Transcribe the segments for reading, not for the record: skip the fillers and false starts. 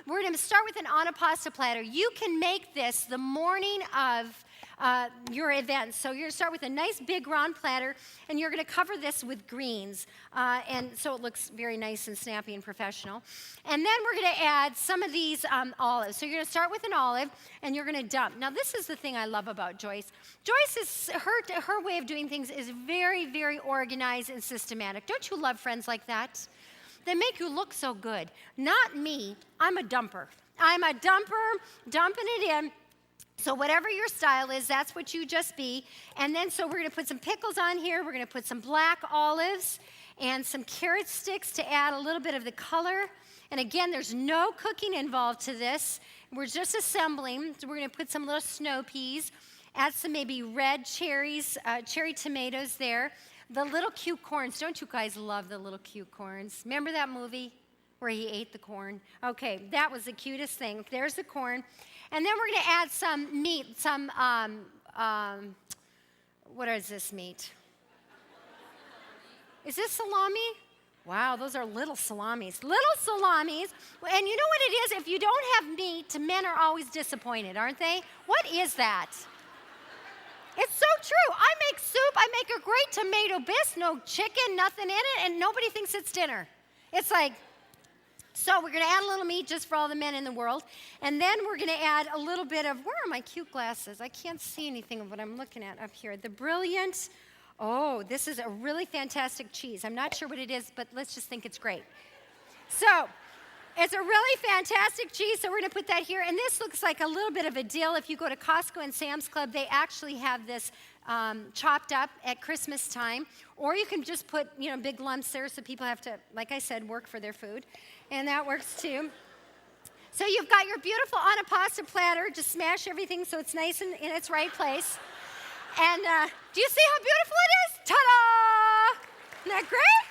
We're going to start with an Antipasto platter. You can make this the morning of your event. So you're going to start with a nice big round platter, and you're going to cover this with greens. And so it looks very nice and snappy and professional. And then we're going to add some of these olives. So you're going to start with an olive, and you're going to dump. Now, this is the thing I love about Joyce. Joyce, is her way of doing things is very, very organized and systematic. Don't you love friends like that? They make you look so good. Not me. I'm a dumper. I'm a dumper, dumping it in. So whatever your style is, that's what you just be. And then so we're going to put some pickles on here. We're going to put some black olives and some carrot sticks to add a little bit of the color. And again, there's no cooking involved to this. We're just assembling. So we're going to put some little snow peas, add some maybe red cherries, cherry tomatoes there. The little cute corns. Don't you guys love the little cute corns? Remember that movie where he ate the corn? Okay, that was the cutest thing. There's the corn. And then we're going to add some meat, what is this meat? Is this salami? Wow, those are little salamis. Little salamis. And you know what it is? If you don't have meat, men are always disappointed, aren't they? What is that? It's so true. I make soup. I make a great tomato bisque, no chicken, nothing in it, and nobody thinks it's dinner. It's like, so we're going to add a little meat just for all the men in the world. And then we're going to add a little bit of, where are my cute glasses? I can't see anything of what I'm looking at up here. The brilliant, this is a really fantastic cheese. I'm not sure what it is, but let's just think it's great. So it's a really fantastic cheese, so we're going to put that here. And this looks like a little bit of a deal. If you go to Costco and Sam's Club, they actually have this chopped up at Christmas time. Or you can just put, big lumps there so people have to, like I said, work for their food. And that works too. So you've got your beautiful Antipasto platter. Just smash everything so it's nice and in its right place. And do you see how beautiful it is? Ta-da! Isn't that great?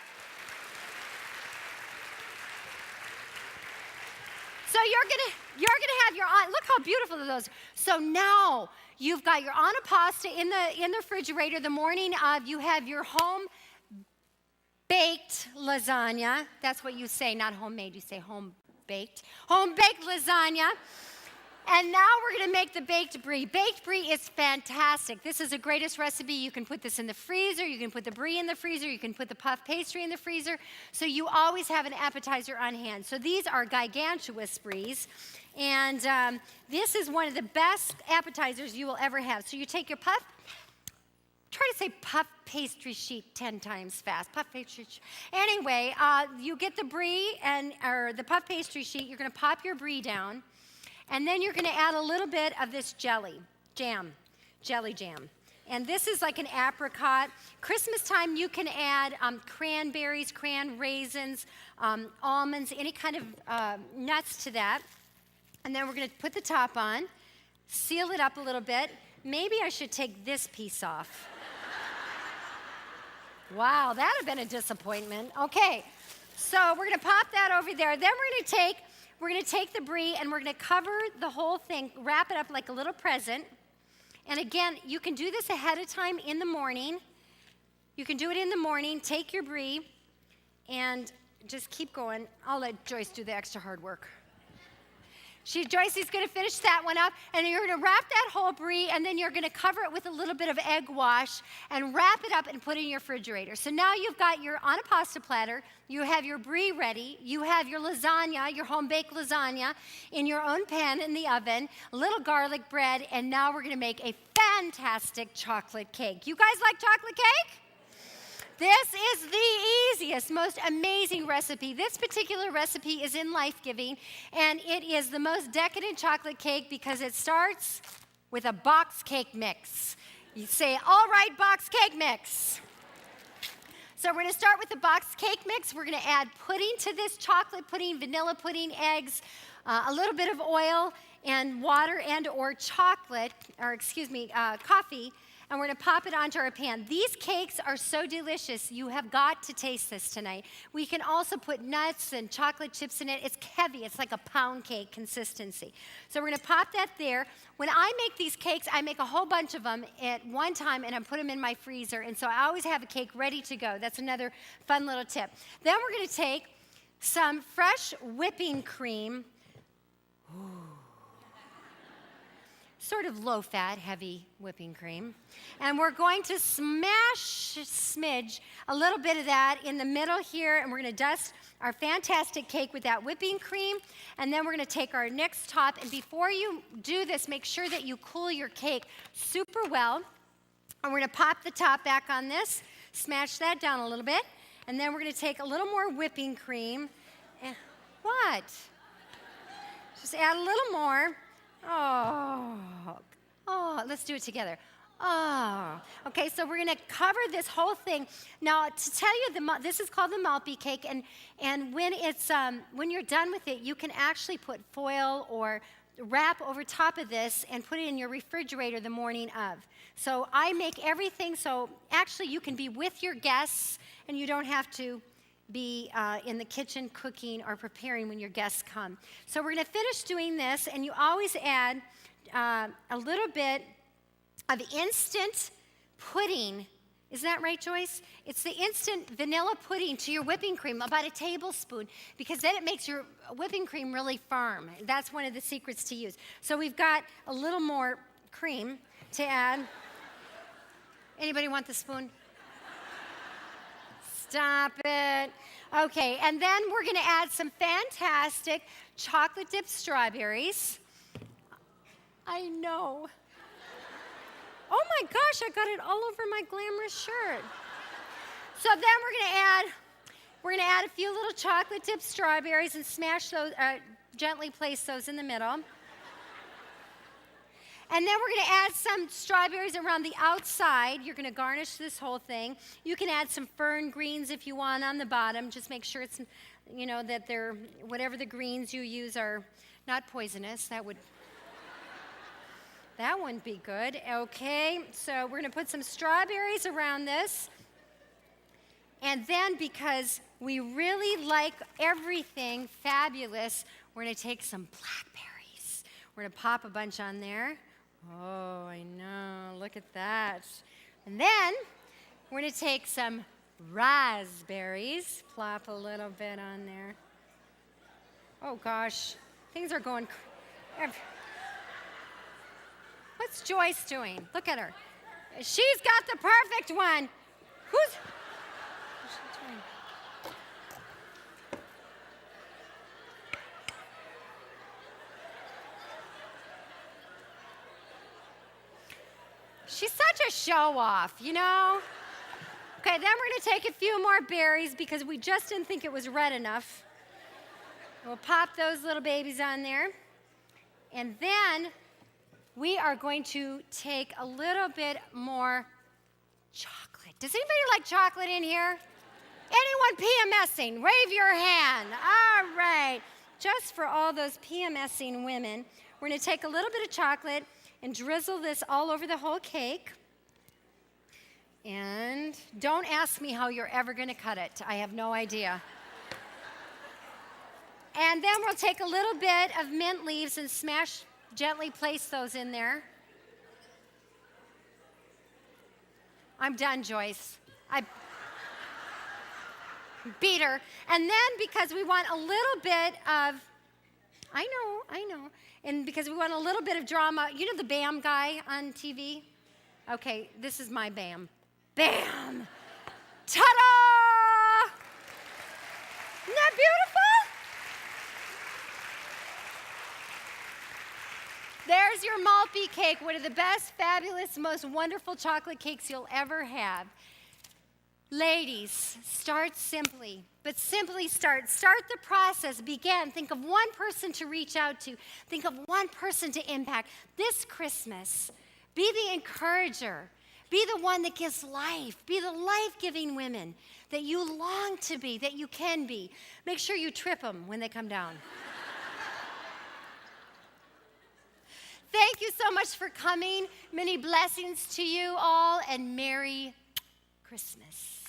So you're gonna have your, look how beautiful those are. So now you've got your Antipasto in the refrigerator. The morning of, you have your home baked lasagna. That's what you say, not homemade. You say home baked. Home baked lasagna. And now we're going to make the baked brie. Baked brie is fantastic. This is the greatest recipe. You can put this in the freezer. You can put the brie in the freezer. You can put the puff pastry in the freezer. So you always have an appetizer on hand. So these are gigantuous bries. And this is one of the best appetizers you will ever have. So you take your puff. Try to say puff pastry sheet 10 times fast. Puff pastry sheet. Anyway, you get the brie or the puff pastry sheet. You're going to pop your brie down. And then you're going to add a little bit of this jelly jam. And this is like an apricot. Christmas time, you can add cranberries, raisins, almonds, any kind of nuts to that. And then we're going to put the top on, seal it up a little bit. Maybe I should take this piece off. Wow, that would have been a disappointment. Okay, so we're going to pop that over there. Then we're going to take the brie and we're going to cover the whole thing, wrap it up like a little present. And again, you can do this ahead of time in the morning. You can do it in the morning. Take your brie and just keep going. I'll let Joyce do the extra hard work. Joyce is going to finish that one up, and you're going to wrap that whole brie, and then you're going to cover it with a little bit of egg wash and wrap it up and put it in your refrigerator. So now you've got your Antipasto platter, you have your brie ready, you have your lasagna, your home-baked lasagna in your own pan in the oven, a little garlic bread, and now we're going to make a fantastic chocolate cake. You guys like chocolate cake? This is the easiest, most amazing recipe. This particular recipe is in Life Giving, and it is the most decadent chocolate cake because it starts with a box cake mix. You say, all right, box cake mix. So we're going to start with the box cake mix. We're going to add pudding to this, chocolate pudding, vanilla pudding, eggs, a little bit of oil, and water and or chocolate, or coffee. And we're going to pop it onto our pan. These cakes are so delicious. You have got to taste this tonight. We can also put nuts and chocolate chips in it. It's heavy. It's like a pound cake consistency. So we're going to pop that there. When I make these cakes, I make a whole bunch of them at one time, and I put them in my freezer. And so I always have a cake ready to go. That's another fun little tip. Then we're going to take some fresh whipping cream. Sort of low-fat, heavy whipping cream. And we're going to smidge a little bit of that in the middle here, and we're going to dust our fantastic cake with that whipping cream. And then we're going to take our next top, and before you do this, make sure that you cool your cake super well. And we're going to pop the top back on this, smash that down a little bit, and then we're going to take a little more whipping cream. And what? Just add a little more. Oh, let's do it together. Oh, okay, so we're gonna cover this whole thing. Now, to tell you, this is called the Maltby cake, and when you're done with it, you can actually put foil or wrap over top of this and put it in your refrigerator the morning of. So I make everything so actually you can be with your guests and you don't have to be in the kitchen cooking or preparing when your guests come. So we're going to finish doing this, and you always add a little bit of instant pudding. Isn't that right, Joyce? It's the instant vanilla pudding to your whipping cream, about a tablespoon, because then it makes your whipping cream really firm. That's one of the secrets to use. So we've got a little more cream to add. Anybody want the spoon? Stop it. Okay, and then we're going to add some fantastic chocolate-dipped strawberries. I know. Oh my gosh, I got it all over my glamorous shirt. So then we're going to add a few little chocolate-dipped strawberries and smash those, gently place those in the middle. And then we're going to add some strawberries around the outside. You're going to garnish this whole thing. You can add some fern greens if you want on the bottom. Just make sure it's, that they're, whatever the greens you use are not poisonous. That wouldn't be good. Okay, so we're going to put some strawberries around this. And then because we really like everything fabulous, we're going to take some blackberries. We're going to pop a bunch on there. Oh, I know. Look at that. And then we're going to take some raspberries. Plop a little bit on there. Oh, gosh. Things are going... What's Joyce doing? Look at her. She's got the perfect one. What's she doing? She's such a show-off, Okay, then we're going to take a few more berries because we just didn't think it was red enough. We'll pop those little babies on there. And then we are going to take a little bit more chocolate. Does anybody like chocolate in here? Anyone PMSing? Wave your hand. All right. Just for all those PMSing women, we're going to take a little bit of chocolate and drizzle this all over the whole cake. And don't ask me how you're ever going to cut it. I have no idea. And then we'll take a little bit of mint leaves and gently place those in there. I'm done, Joyce. I beat her. And then because we want a little bit of, I know. And because we want a little bit of drama, the BAM guy on TV? Okay, this is my BAM. BAM! Ta-da! Isn't that beautiful? There's your Maltby cake, one of the best, fabulous, most wonderful chocolate cakes you'll ever have. Ladies, start simply, but simply start. Start the process, begin. Think of one person to reach out to. Think of one person to impact. This Christmas, be the encourager. Be the one that gives life. Be the life-giving women that you long to be, that you can be. Make sure you trip them when they come down. Thank you so much for coming. Many blessings to you all, and Merry Christmas.